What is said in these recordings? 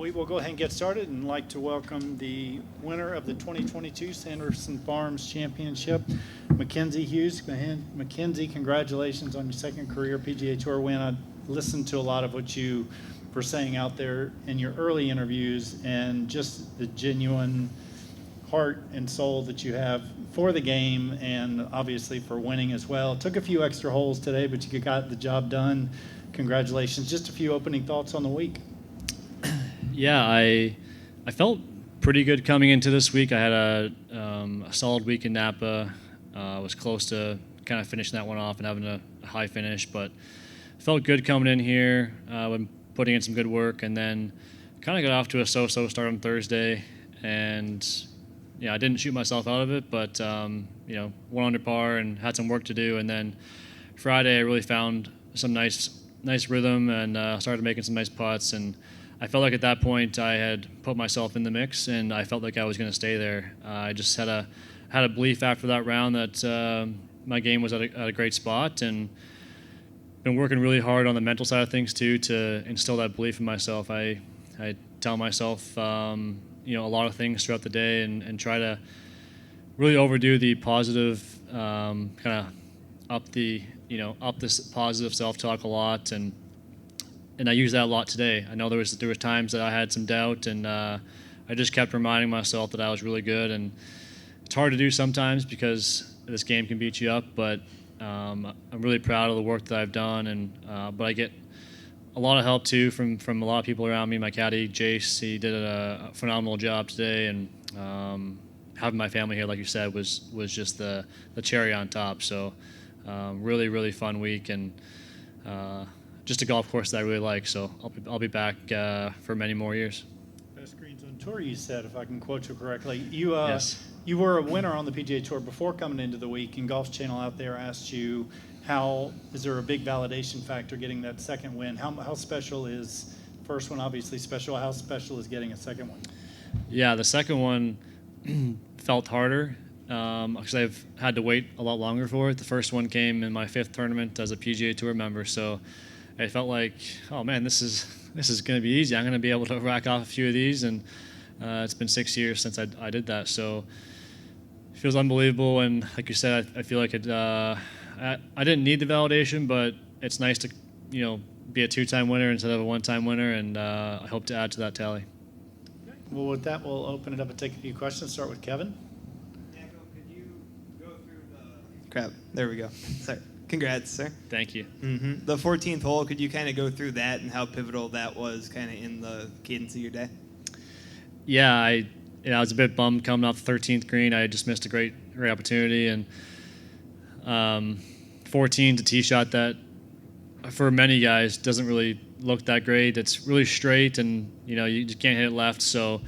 we will go ahead and get started and like to welcome the winner of the 2022 Sanderson Farms Championship, Mackenzie Hughes. Go ahead. Mackenzie, congratulations on your second career PGA Tour win. I listened to a lot of what you were saying out there in your early interviews and just the genuine heart and soul that you have for the game and obviously for winning as well. It took a few extra holes today, but you got the job done. Congratulations. Just a few opening thoughts on the week. Yeah, I felt pretty good coming into this week. I had a solid week in Napa. I was close to kind of finishing that one off and having a high finish, but felt good coming in here, when putting in some good work, and then kind of got off to a so-so start on Thursday, and yeah, I didn't shoot myself out of it, but went under par and had some work to do, and then Friday I really found some nice rhythm and started making some nice putts, and I felt like at that point I had put myself in the mix, and I felt like I was going to stay there. I just had a belief after that round that my game was at a great spot, and been working really hard on the mental side of things too to instill that belief in myself. I tell myself a lot of things throughout the day and try to really overdo the positive, kind of up this positive self-talk a lot, and I use that a lot today. I know there was times that I had some doubt, and I just kept reminding myself that I was really good. And it's hard to do sometimes because this game can beat you up, but I'm really proud of the work that I've done. And but I get a lot of help too from a lot of people around me. My caddy Jace, he did a phenomenal job today, and having my family here, like you said, was just the cherry on top. So really fun week, and just a golf course that I really like, so I'll be back for many more years. Best greens on tour, you said, if I can quote you correctly. You Yes. You were a winner on the PGA Tour before coming into the week, and Golf Channel out there asked you, is there a big validation factor getting that second win? How special is first one? Obviously special. How special is getting a second one? Yeah, the second one felt harder because I've had to wait a lot longer for it. The first one came in my fifth tournament as a PGA Tour member, so I felt like, oh man, this is going to be easy. I'm going to be able to rack off a few of these, and it's been 6 years since I did that, so it feels unbelievable. And like you said, I feel like I didn't need the validation, but it's nice to be a two-time winner instead of a one-time winner, and I hope to add to that tally. Okay. Well, with that, we'll open it up and take a few questions. Start with Kevin. Could you go through the... Crap, there we go. Sorry. Congrats, sir. Thank you. Mm-hmm. The 14th hole, could you kind of go through that and how pivotal that was kind of in the cadence of your day? Yeah, I was a bit bummed coming off the 13th green. I just missed a great opportunity, and 14's a tee shot that for many guys doesn't really look that great. It's really straight, and you just can't hit it left. So,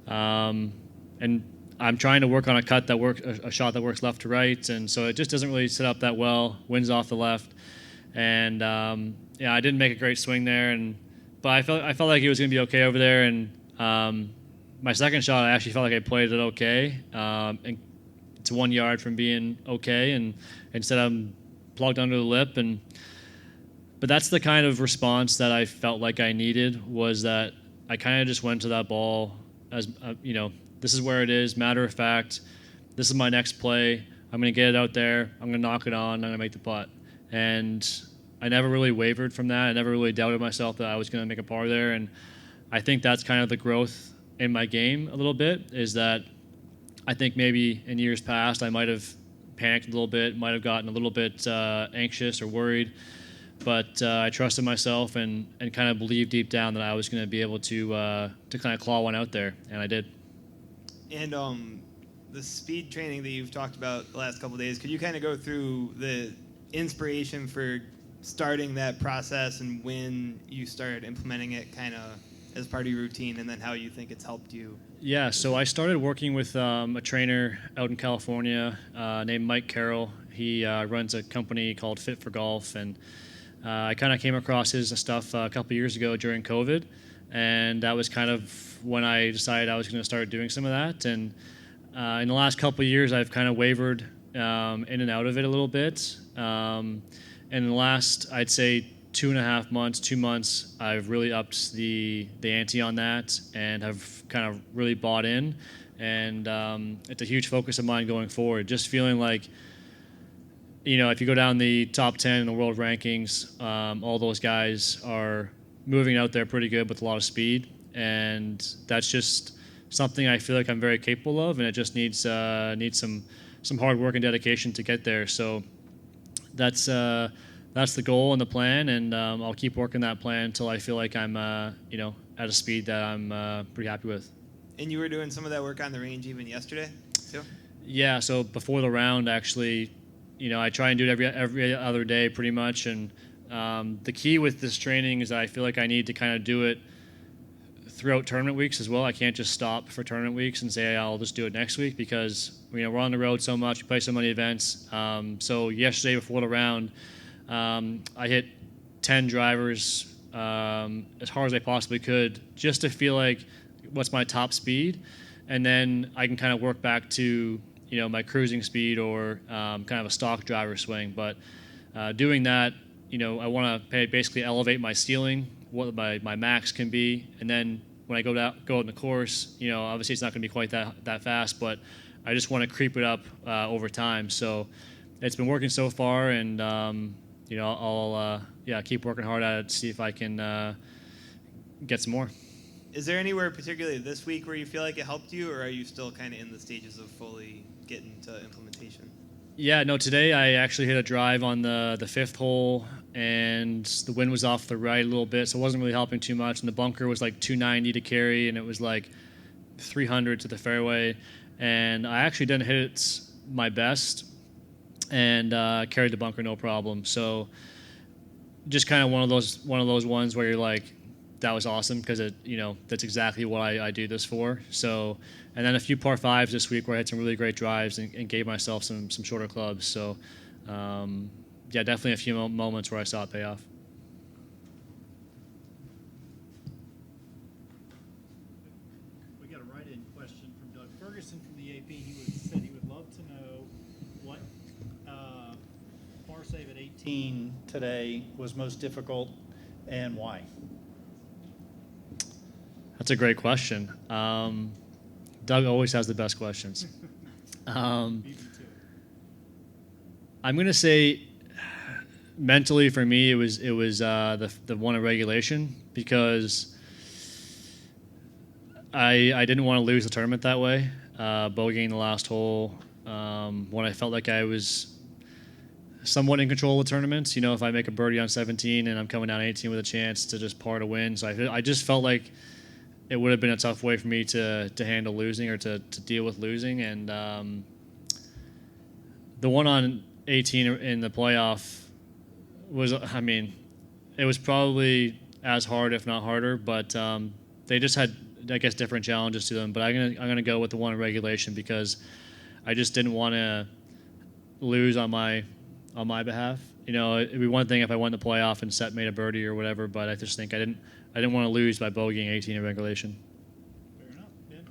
and I'm trying to work on a shot that works left to right, and so it just doesn't really set up that well. Winds off the left, and I didn't make a great swing there, but I felt like it was going to be okay over there. And my second shot, I actually felt like I played it okay, and it's 1 yard from being okay, and instead I'm plugged under the lip, but that's the kind of response that I felt like I needed, was that I kind of just went to that ball as this is where it is, matter of fact, this is my next play, I'm going to get it out there, I'm going to knock it on, I'm going to make the putt. And I never really wavered from that. I never really doubted myself that I was going to make a par there, and I think that's kind of the growth in my game a little bit, is that I think maybe in years past I might have panicked a little bit, might have gotten a little bit anxious or worried, but I trusted myself and kind of believed deep down that I was going to be able to kind of claw one out there, and I did. And the speed training that you've talked about the last couple of days, could you kind of go through the inspiration for starting that process and when you started implementing it kind of as part of your routine, and then how you think it's helped you? Yeah, so I started working with a trainer out in California named Mike Carroll. He runs a company called Fit for Golf, and I kind of came across his stuff a couple years ago during COVID, and that was kind of when I decided I was going to start doing some of that. And in the last couple of years, I've kind of wavered in and out of it a little bit. And in the last, I'd say, 2.5 months, 2 months, I've really upped the ante on that and have kind of really bought in. And it's a huge focus of mine going forward. Just feeling like, if you go down the top 10 in the world rankings, all those guys are moving out there pretty good with a lot of speed. And that's just something I feel like I'm very capable of, and it just needs some hard work and dedication to get there. So that's the goal and the plan, and I'll keep working that plan until I feel like I'm at a speed that I'm pretty happy with. And you were doing some of that work on the range even yesterday, too? Yeah. So before the round, actually, I try and do it every other day pretty much. And the key with this training is that I feel like I need to kind of do it throughout tournament weeks as well. I can't just stop for tournament weeks and say I'll just do it next week, because we're on the road so much, we play so many events. So yesterday before the round, I hit 10 drivers as hard as I possibly could, just to feel like what's my top speed, and then I can kind of work back to my cruising speed or kind of a stock driver swing. But doing that, I want to basically elevate my ceiling, what my max can be, and then when I go in the course, obviously it's not going to be quite that fast, but I just want to creep it up over time. So it's been working so far, and I'll keep working hard at it to see if I can get some more. Is there anywhere particularly this week where you feel like it helped you, or are you still kind of in the stages of fully getting to implementation? Yeah, no, today I actually hit a drive on the fifth hole, and the wind was off the right a little bit, so it wasn't really helping too much. And the bunker was like 290 to carry, and it was like 300 to the fairway. And I actually didn't hit it my best, and carried the bunker no problem. So just kind of one of those ones where you're like, that was awesome, because that's exactly what I do this for. So, and then a few par fives this week where I had some really great drives and gave myself some shorter clubs. So, definitely a few moments where I saw it pay off. We got a write-in question from Doug Ferguson from the AP. He said he would love to know what par save at 18 today was most difficult and why. That's a great question. Doug always has the best questions. I'm going to say mentally for me it was the one in regulation, because I didn't want to lose the tournament that way. Bogeying the last hole when I felt like I was somewhat in control of the tournament. If I make a birdie on 17 and I'm coming down 18 with a chance to just par to win. So I just felt like it would have been a tough way for me to handle losing, or to deal with losing. And the one on 18 in the playoff was, it was probably as hard, if not harder, but they just had, I guess, different challenges to them. But I'm gonna go with the one in regulation, because I just didn't want to lose on my behalf. It'd be one thing if I won the playoff and Seth made a birdie or whatever, but I just think I didn't want to lose by bogeying 18 in regulation. Fair enough. Ben?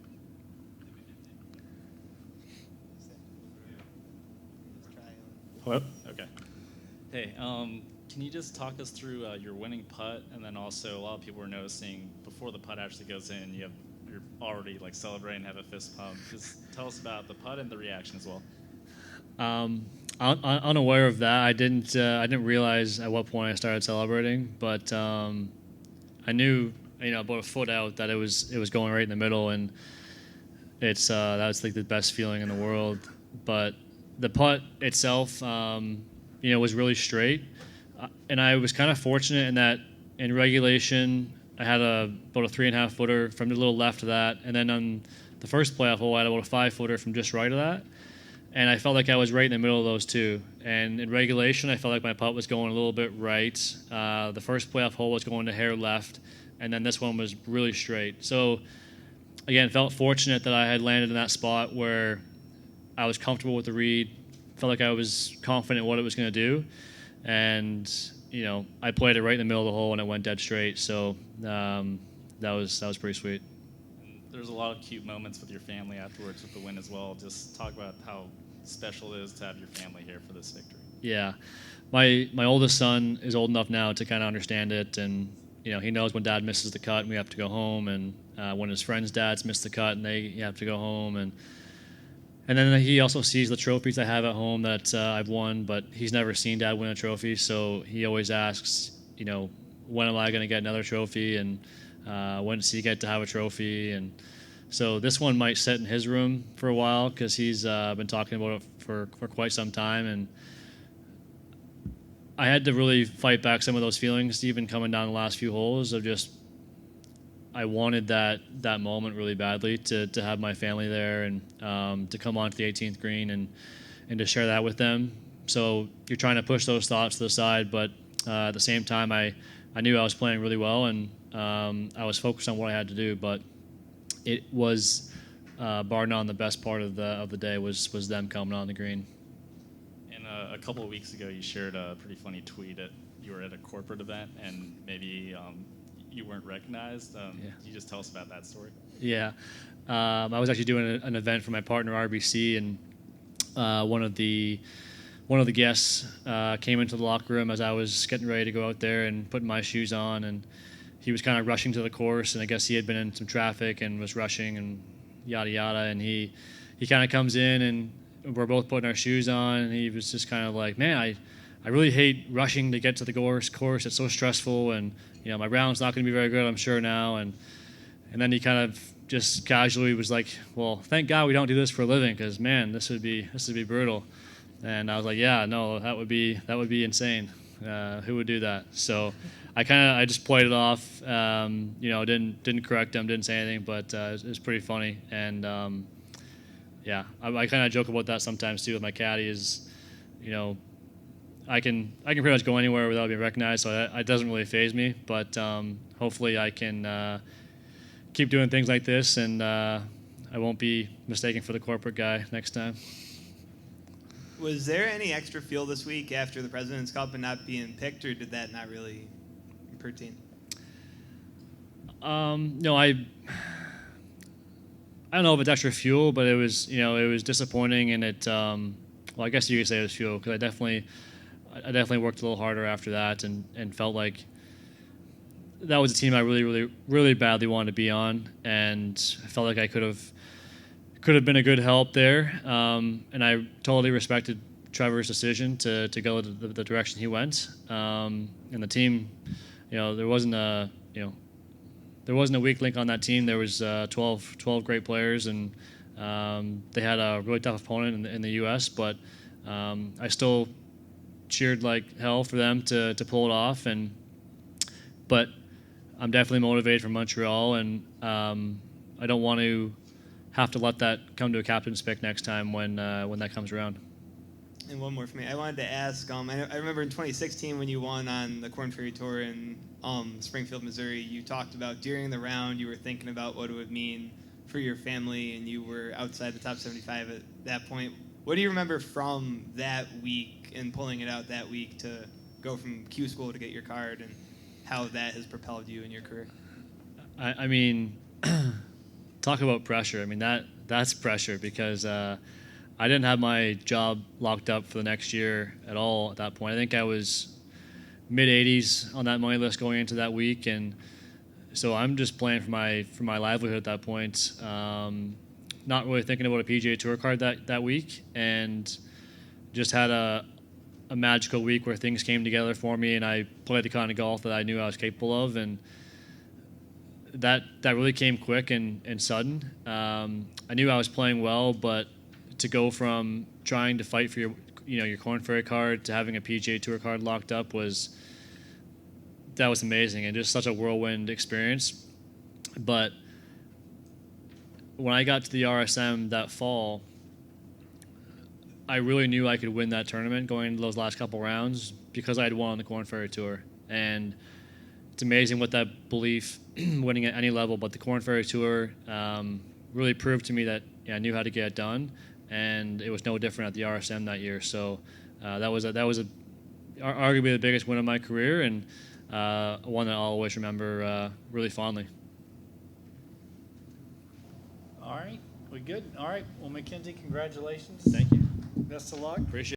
Hello? Okay. Hey, can you just talk us through your winning putt, and then also a lot of people were noticing before the putt actually goes in, you're already like celebrating, have a fist pump. Just tell us about the putt and the reaction as well. Unaware of that, I didn't realize at what point I started celebrating, but I knew about a foot out that it was going right in the middle, and it's that was like the best feeling in the world. But the putt itself, was really straight, and I was kind of fortunate in that in regulation I had about a 3.5 footer from the little left of that, and then on the first playoff hole I had about a 5 footer from just right of that. And I felt like I was right in the middle of those two. And in regulation, I felt like my putt was going a little bit right. The first playoff hole was going a hair left, and then this one was really straight. So, again, felt fortunate that I had landed in that spot where I was comfortable with the read, felt like I was confident in what it was going to do. And, I played it right in the middle of the hole, and it went dead straight. So that was pretty sweet. There's a lot of cute moments with your family afterwards with the win as well. Just talk about how special it is to have your family here for this victory. Yeah. My oldest son is old enough now to kind of understand it, and he knows when Dad misses the cut and we have to go home, and when his friends' dads miss the cut and they have to go home, and then he also sees the trophies I have at home that I've won, but he's never seen Dad win a trophy, so he always asks, when am I going to get another trophy, and when does he get to have a trophy, and so this one might sit in his room for a while because he's been talking about it for quite some time, and I had to really fight back some of those feelings, even coming down the last few holes of just I wanted that moment really badly to have my family there and to come onto the 18th green and to share that with them. So you're trying to push those thoughts to the side, but at the same time, I knew I was playing really well and I was focused on what I had to do. But it was bar none the best part of the day was them coming on the green. And a couple of weeks ago, you shared a pretty funny tweet. You were at a corporate event and maybe you weren't recognized. Yeah. Can you just tell us about that story? Yeah. I was actually doing an event for my partner RBC, and one of the guests came into the locker room as I was getting ready to go out there and putting my shoes on, and he was kind of rushing to the course, and I guess he had been in some traffic and was rushing and yada yada, and he kind of comes in and we're both putting our shoes on, and he was just kind of like, man, I really hate rushing to get to the course. It's so stressful, and my round's not going to be very good, I'm sure now. And then he kind of just casually was like, well, thank God we don't do this for a living, because man, this would be brutal. And I was like, yeah, no, that would be insane. Who would do that? So I just played it off. Didn't correct him, didn't say anything, but it was pretty funny. And yeah, I kind of joke about that sometimes too with my caddy. Is I can pretty much go anywhere without being recognized, so it doesn't really faze me. But hopefully I can keep doing things like this, and I won't be mistaken for the corporate guy next time. Was there any extra feel this week after the President's Cup and not being picked, or did that not really pertain? No, I don't know if it's extra fuel, but it was disappointing, and it well, I guess you could say it was fuel, because I definitely worked a little harder after that and felt like that was a team I really, really, really badly wanted to be on, and I felt like I could have been a good help there. And I totally respected Trevor's decision to go the direction he went. And the team, there wasn't a weak link on that team. There was 12 great players, and they had a really tough opponent in the U.S., but I still cheered like hell for them to pull it off. But I'm definitely motivated for Montreal, and I don't want to have to let that come to a captain's pick next time when that comes around. And one more for me. I wanted to ask, I remember in 2016 when you won on the Korn Ferry Tour in Springfield, Missouri, you talked about during the round you were thinking about what it would mean for your family, and you were outside the top 75 at that point. What do you remember from that week and pulling it out that week to go from Q school to get your card, and how that has propelled you in your career? I mean, talk about pressure. I mean, that's pressure, because I didn't have my job locked up for the next year at all at that point. I think I was mid-80s on that money list going into that week, and so I'm just playing for my livelihood at that point. Not really thinking about a PGA Tour card that week, and just had a magical week where things came together for me, and I played the kind of golf that I knew I was capable of, and that really came quick and sudden. I knew I was playing well, but to go from trying to fight for your Korn Ferry card to having a PGA Tour card locked up was amazing, and just such a whirlwind experience. But when I got to the RSM that fall, I really knew I could win that tournament going into those last couple rounds, because I had won on the Korn Ferry Tour. And it's amazing what that belief, winning at any level, but the Korn Ferry Tour really proved to me that I knew how to get it done, and it was no different at the RSM that year. So that was arguably the biggest win of my career, and one that I'll always remember really fondly. All right, we good? All right. Well, Mackenzie, congratulations. Thank you. Best of luck. Appreciate it.